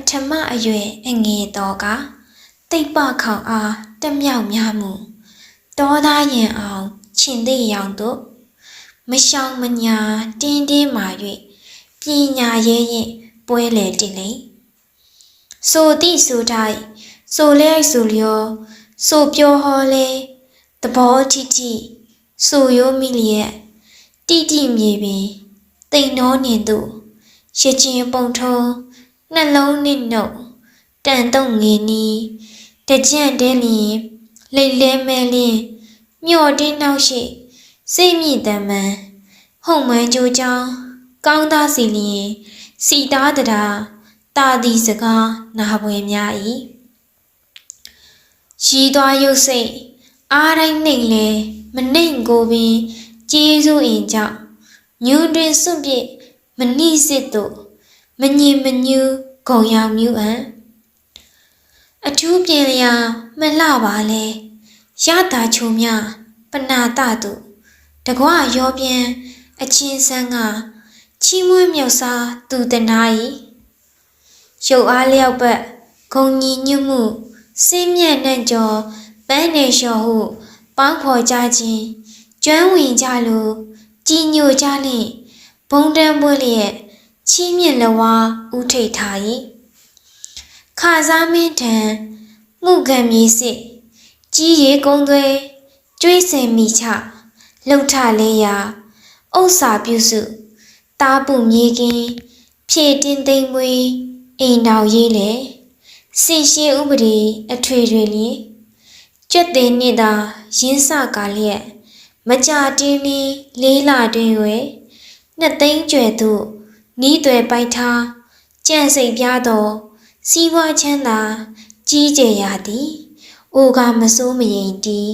ထမအရွယ်အငယ်တော်ကတိတ်ပခေါင်အားတက်မြောက်များမှုတောသားရင်အောင်ချင်သေးရောင်တို့မရှောင်မညာတင်းတင်းမာ၍ပညာရဲရင်ပွဲလေတင်လေဆိုတိဆိုတိုင်းဆိုလဲဆိုလျောဆိုပြောဟောလဲသဘောတိတိဆိုရိုးမိလျက်တိတိမြေပင်တိမ်နှောနေသူရချင်းပုံထုံးနှလုံးနှင့်နှုတ်တန်တုံငေနီးတကြံ့တဲလျင်လိတ်လဲမဲလင်းမြော့တင်းနောက်ရှိစိတ်မြင့်တမ်းမှန်ဟုံမှန်ကြိုးချောင်းကောင်းသားစီလျင်စီသားတရားတာသည်စကားနာပွဲများ၏ရီးသွားရုပ်စိတ်အားတိုင်းနှိမ်လဲမနှိမ်ကိုပင်ကျေးဇူးအင်ကြောင့်ညွန်းတွင်စွန့်ပစ်မနှိစစ်တို့မငြင်မညူးဂုံရောင်မြူအံအထူးပြင်လျာမလှပါလဲရတာချုံမြပနာတတို့တကွရောပြန်အချင်းဆန်းကချီးမွမ်းမြောက်စားသူတနာ၏ရုပ်အားလျောက်ပတ်ဂုံညီညွတ်မှုစင်းမြတ်နှံ့ကျော်ပန်းနေလျှော်ဟုပေါင်းဖော်ကြခြင်းကျွမ်းဝင်ကြလိုကြီးညိုကြလင့်ဘုံတန်းပွင့်လျက်ချီးမြင့်လဝါဥထိတ်ထား၏ခါစားမင်းထံမှုကံမြေစစ်ကြီးရေကုန်းသွဲကျွေးစင်မိချလှုပ်ထလေးရာဥစ္စာပြုစုတားပုမြေကင်းဖြည့်တင်းသိမ့်မွေးအိမ်တော်ရေးလေစင်ရှင်းဥပဒေအထွေထွေလျင်ကြက်သိန်းနှစ်သာရင်းစကားလျက်မကြတင်းလင်းလေးလတွင်၍နှစ်သိန်းကျွဲ့သို့နီးသွဲပိုက်ထားကြံ့စိတ်ပြားသောစီးပွားချမ်းသာကြီးကျယ်ရသည်အိုကမစိုးမရင်တီး